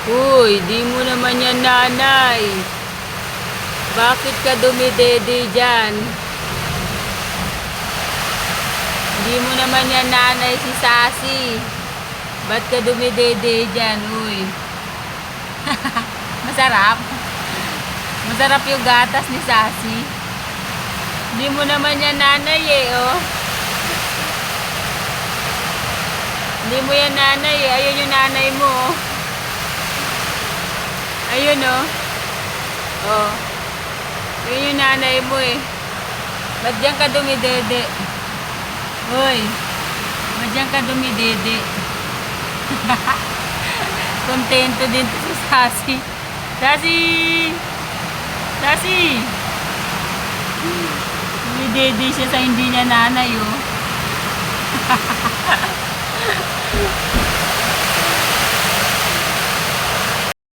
Uy, di mo naman yan nanay. Bakit ka dumidede dyan? Di mo naman yan nanay si Sassy. Ba't ka dumidede dyan, uy? Masarap. Masarap yung gatas ni Sassy. Di mo naman yan nanay eh, oh. Hindi mo yan nanay eh. Ayun yung nanay mo, oh. Ayun, oh. Oh. Ayun yung nanay mo eh. Ba't dyan ka dumidede? Uy. Ba't dyan ka dumidede? Kontento din to si Sassy. Sassy! Sassy! Dumidede siya sa hindi niya nanay, oh.